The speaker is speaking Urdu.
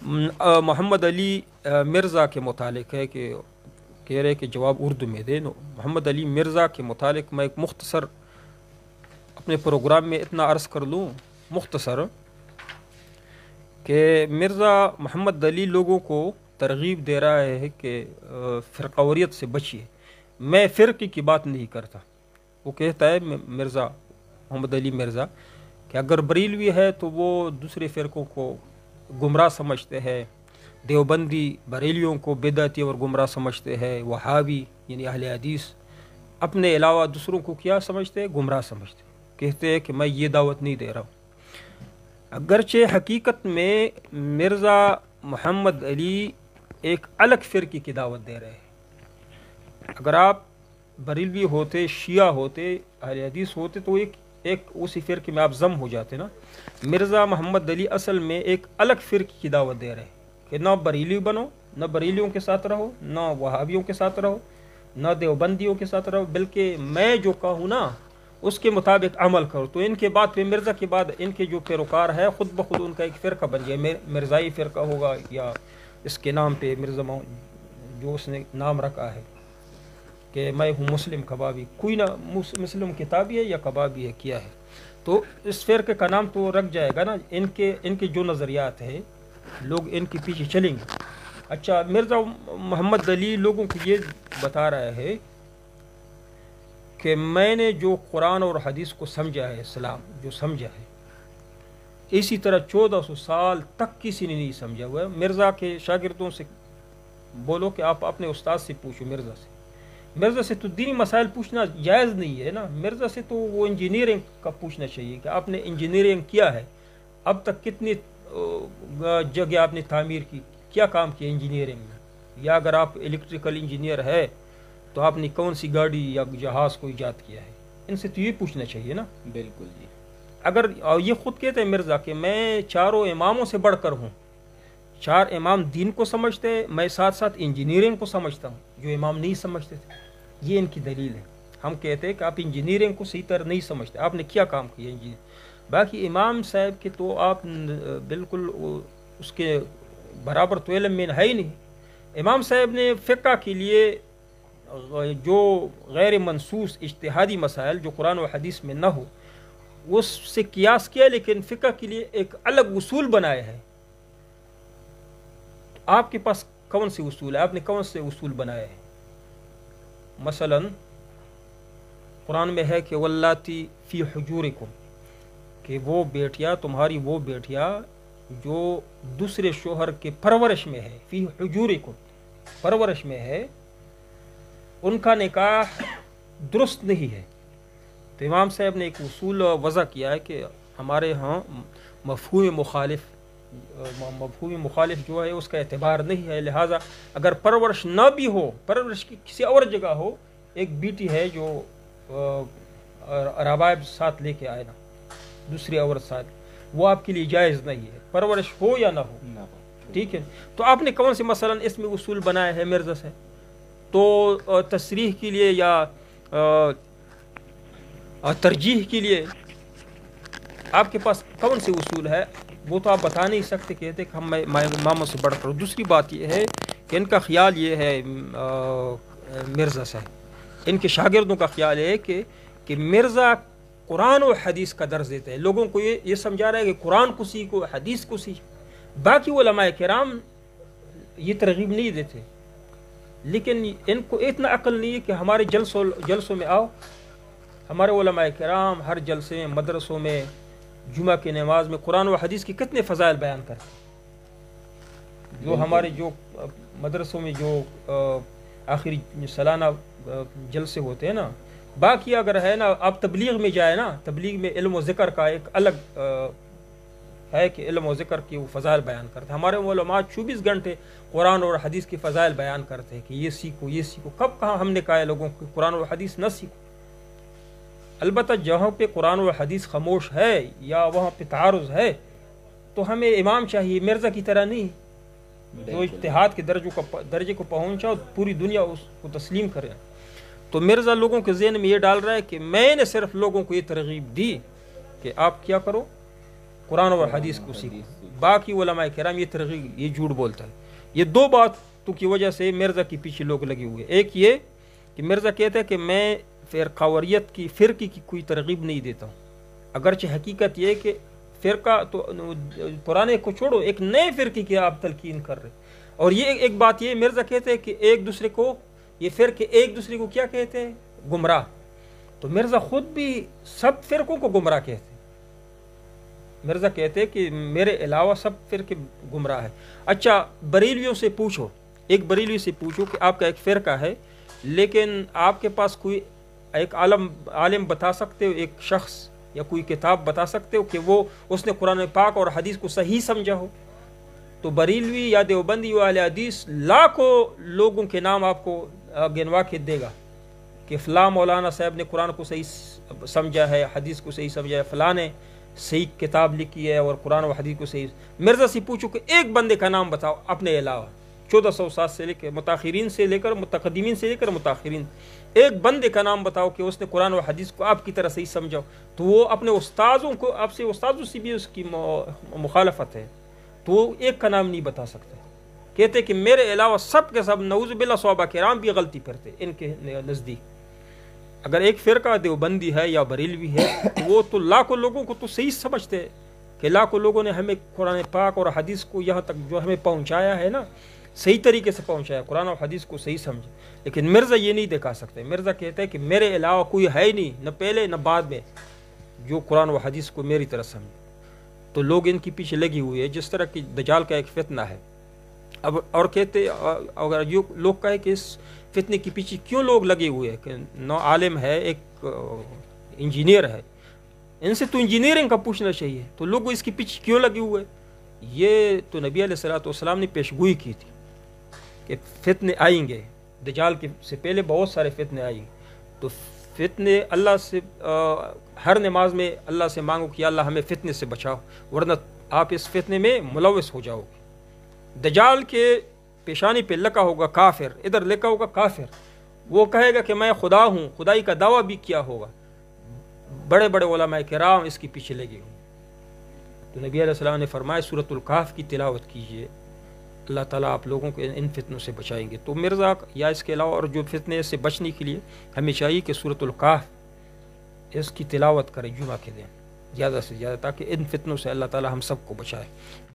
محمد علی مرزا کے متعلق ہے کہ کہہ رہے کہ جواب اردو میں دے. محمد علی مرزا کے متعلق میں ایک مختصر اپنے پروگرام میں اتنا عرض کر لوں مختصر کہ مرزا محمد علی لوگوں کو ترغیب دے رہا ہے کہ فرقوریت سے بچیے. میں فرقے کی بات نہیں کرتا. وہ کہتا ہے مرزا محمد علی مرزا کہ اگر بریلوی ہے تو وہ دوسرے فرقوں کو گمراہ سمجھتے ہیں، دیوبندی بریلیوں کو بدعتی اور گمراہ سمجھتے ہیں، وہابی یعنی اہل حدیث اپنے علاوہ دوسروں کو کیا سمجھتے ہیں؟ گمراہ سمجھتے ہیں. کہتے ہیں کہ میں یہ دعوت نہیں دے رہا ہوں. اگرچہ حقیقت میں مرزا محمد علی ایک الگ فرقے کی دعوت دے رہے ہیں. اگر آپ بریلوی ہوتے، شیعہ ہوتے، اہل حدیث ہوتے تو ایک اسی فرقے میں آپ ضم ہو جاتے نا. مرزا محمد علی اصل میں ایک الگ فرقے کی دعوت دے رہے ہیں کہ نہ بریلوی بنو، نہ بریلیوں کے ساتھ رہو، نہ وہابیوں کے ساتھ رہو، نہ دیوبندیوں کے ساتھ رہو، بلکہ میں جو کہوں نا اس کے مطابق عمل کرو. تو ان کے بعد پھر مرزا کے بعد ان کے جو پیروکار ہے خود بخود ان کا ایک فرقہ بن جائے. مرزائی فرقہ ہوگا یا اس کے نام پہ مرزا جو اس نے نام رکھا ہے کہ میں ہوں مسلم کبابی، کوئی نہ مسلم کتابی ہے یا کبابی ہے کیا ہے، تو اس فرقے کا نام تو رکھ جائے گا نا. ان کے جو نظریات ہیں لوگ ان کے پیچھے چلیں گے. اچھا، مرزا محمد علی لوگوں کو یہ بتا رہا ہے کہ میں نے جو قرآن اور حدیث کو سمجھا ہے، اسلام جو سمجھا ہے، اسی طرح 1400 سال تک کسی نے نہیں سمجھا ہوا ہے. مرزا کے شاگردوں سے بولو کہ آپ اپنے استاد سے پوچھو. مرزا سے تو دینی مسائل پوچھنا جائز نہیں ہے نا. مرزا سے تو وہ انجینئرنگ کا پوچھنا چاہیے کہ آپ نے انجینئرنگ کیا ہے، اب تک کتنی جگہ آپ نے تعمیر کی، کیا کام کیا انجینئرنگ میں، یا اگر آپ الیکٹریکل انجینئر ہے تو آپ نے کون سی گاڑی یا جہاز کو ایجاد کیا ہے. ان سے تو یہ پوچھنا چاہیے نا. بالکل جی. اگر یہ خود کہتے ہیں مرزا کہ میں چاروں اماموں سے بڑھ کر ہوں، 4 امام دین کو سمجھتے ہیں، میں ساتھ ساتھ انجینئرنگ کو سمجھتا ہوں جو امام نہیں سمجھتے تھے. یہ ان کی دلیل ہے. ہم کہتے ہیں کہ آپ انجینئرنگ کو صحیح طرح نہیں سمجھتے، آپ نے کیا کام کیا انجینئر. باقی امام صاحب کے تو آپ بالکل اس کے برابر تو علم میں ہے ہی نہیں. امام صاحب نے فقہ کے لیے جو غیر منصوص اجتہادی مسائل جو قرآن و حدیث میں نہ ہو اس سے قیاس کیا، لیکن فقہ کے لیے ایک الگ اصول بنائے ہیں. آپ کے پاس کون سے اصول ہے؟ آپ نے کون سے اصول بنائے ہیں؟ مثلا قرآن میں ہے کہ واللاتی فی حجورکم، کہ وہ بیٹیاں تمہاری، وہ بیٹیاں جو دوسرے شوہر کے پرورش میں ہے، فی حجورکم پرورش میں ہے، ان کا نکاح درست نہیں ہے. تو امام صاحب نے ایک اصول وضع کیا ہے کہ ہمارے ہاں مفہوم مخالف جو ہے اس کا اعتبار نہیں ہے. لہٰذا اگر پرورش نہ بھی ہو، پرورش کی کسی اور جگہ ہو، ایک بیٹی ہے جو ربائب ساتھ لے کے آئے نا، دوسری عورت ساتھ، وہ آپ کے لیے جائز نہیں ہے، پرورش ہو یا نہ ہو. ٹھیک ہے. تو آپ نے کون سے مثلا اس میں اصول بنائے ہیں مرزا سے؟ تو تصریح کے لیے یا ترجیح کے لیے آپ کے پاس کون سے اصول ہے؟ وہ تو آپ بتا نہیں سکتے. کہتے کہ ہم اماموں سے بڑھ کر. دوسری بات یہ ہے کہ ان کا خیال یہ ہے، مرزا صاحب ان کے شاگردوں کا خیال ہے کہ مرزا قرآن و حدیث کا درس دیتے ہیں. لوگوں کو یہ سمجھا رہا ہے کہ قرآن کو سیکھو، حدیث کو سیکھو. باقی علماء کرام یہ ترغیب نہیں دیتے، لیکن ان کو اتنا عقل نہیں ہے کہ ہمارے جلسوں میں آؤ. ہمارے علماء کرام ہر جلسے میں، مدرسوں میں، جمعہ کی نماز میں قرآن و حدیث کے کتنے فضائل بیان کرتے ہیں. جو ہمارے جو مدرسوں میں جو آخری سالانہ جلسے ہوتے ہیں نا. باقی اگر ہے نا آپ تبلیغ میں جائے نا، تبلیغ میں علم و ذکر کا ایک الگ ہے کہ علم و ذکر کی وہ فضائل بیان کرتے ہیں. ہمارے علماء 24 گھنٹے قرآن اور حدیث کی فضائل بیان کرتے ہیں کہ یہ سیکھو، یہ سیکھو. کب کہاں ہم نے کہا ہے لوگوں کو قرآن اور حدیث نہ سیکھو؟ البتہ جہاں پہ قرآن و حدیث خاموش ہے یا وہاں پہ تعارض ہے تو ہمیں امام چاہیے، مرزا کی طرح نہیں جو اجتہاد کے درجے کو پہنچا اور پوری دنیا اس کو تسلیم کرے. تو مرزا لوگوں کے ذہن میں یہ ڈال رہا ہے کہ میں نے صرف لوگوں کو یہ ترغیب دی کہ آپ کیا کرو، قرآن اور حدیث کو سیکھو. باقی علماء کرام یہ ترغیب یہ جھوٹ بولتا ہے. یہ دو باتوں کی وجہ سے مرزا کے پیچھے لوگ لگے ہوئے. ایک یہ کہ مرزا کہتا ہے کہ میں فرقاوریت کی فرقے کی کوئی ترغیب نہیں دیتا ہوں، اگرچہ حقیقت یہ کہ فرقہ تو پرانے کو چھوڑو، ایک نئے فرقے کی آپ تلقین کر رہے. اور یہ ایک بات یہ مرزا کہتے ہیں کہ ایک دوسرے کو یہ فرقے ایک دوسرے کو کیا کہتے ہیں؟ گمراہ. تو مرزا خود بھی سب فرقوں کو گمراہ کہتے ہیں. مرزا کہتے ہیں کہ میرے علاوہ سب فرقے گمراہ ہیں. اچھا بریلویوں سے پوچھو، ایک بریلوی سے پوچھو کہ آپ کا ایک فرقہ ہے لیکن آپ کے پاس کوئی ایک عالم بتا سکتے ہو، ایک شخص یا کوئی کتاب بتا سکتے ہو کہ وہ اس نے قرآن پاک اور حدیث کو صحیح سمجھا ہو؟ تو بریلوی یا دیوبندی و اہل حدیث لاکھوں لوگوں کے نام آپ کو گنوا کے دے گا کہ فلاں مولانا صاحب نے قرآن کو صحیح سمجھا ہے، حدیث کو صحیح سمجھا ہے، فلاں نے صحیح کتاب لکھی ہے اور قرآن و حدیث کو صحیح. مرزا سے پوچھو کہ ایک بندے کا نام بتاؤ اپنے علاوہ، 1407 سے لے کے متاخرین سے لے کر متقدمین سے لے کر متاخرین، ایک بندے کا نام بتاؤ کہ اس نے قرآن و حدیث کو آپ کی طرح صحیح سمجھا. تو وہ اپنے استاذوں کو، آپ سے استاذوں سے بھی اس کی مخالفت ہے، تو وہ ایک کا نام نہیں بتا سکتے. کہتے کہ میرے علاوہ سب کے سب نعوذ باللہ صحابہ کرام بھی غلطی کرتے ان کے نزدیک. اگر ایک فرقہ دیوبندی ہے یا بریلوی ہے تو وہ تو لاکھوں لوگوں کو تو صحیح سمجھتے ہیں کہ لاکھوں لوگوں نے ہمیں قرآن پاک اور حدیث کو یہاں تک جو ہمیں پہنچایا ہے نا، صحیح طریقے سے پہنچایا، قرآن اور حدیث کو صحیح سمجھے. لیکن مرزا یہ نہیں دکھا سکتے. مرزا کہتے ہیں کہ میرے علاوہ کوئی ہے نہیں، نہ پہلے نہ بعد میں، جو قرآن و حدیث کو میری طرح سمجھے. تو لوگ ان کے پیچھے لگی ہوئی ہے جس طرح کی دجال کا ایک فتنہ ہے. اب اور کہتے اگر جو لوگ کہے کہ اس فتنے کے پیچھے کیوں لوگ لگے ہوئے ہیں، کہ نو عالم ہے، ایک انجینئر ہے، ان سے تو انجینئرنگ کا پوچھنا چاہیے، تو لوگ اس کے پیچھے کیوں لگے ہوئے؟ یہ تو نبی علیہ الصلوۃ والسلام نے پیشگوئی کی تھی کہ فتنے آئیں گے، دجال کے سے پہلے بہت سارے فتنے آئیں گے. تو فتنے اللہ سے ہر نماز میں اللہ سے مانگو کہ اللہ ہمیں فتنے سے بچاؤ، ورنہ آپ اس فتنے میں ملوث ہو جاؤ گے. دجال کے پیشانی پہ لکھا ہوگا کافر، ادھر لکھا ہوگا کافر، وہ کہے گا کہ میں خدا ہوں، خدائی کا دعویٰ بھی کیا ہوگا. بڑے بڑے علماء کرام اس کے پیچھے لگے ہوئے. تو نبی علیہ السلام نے فرمایا سورۃ الکہف کی تلاوت کیجئے، اللہ تعالیٰ آپ لوگوں کو ان فتنوں سے بچائیں گے. تو مرزا یا اس کے علاوہ اور جو فتنے سے بچنے کے لیے ہمیں چاہیے کہ سورۃ الکہف اس کی تلاوت کریں جمعہ کے دن زیادہ سے زیادہ، تاکہ ان فتنوں سے اللہ تعالیٰ ہم سب کو بچائے.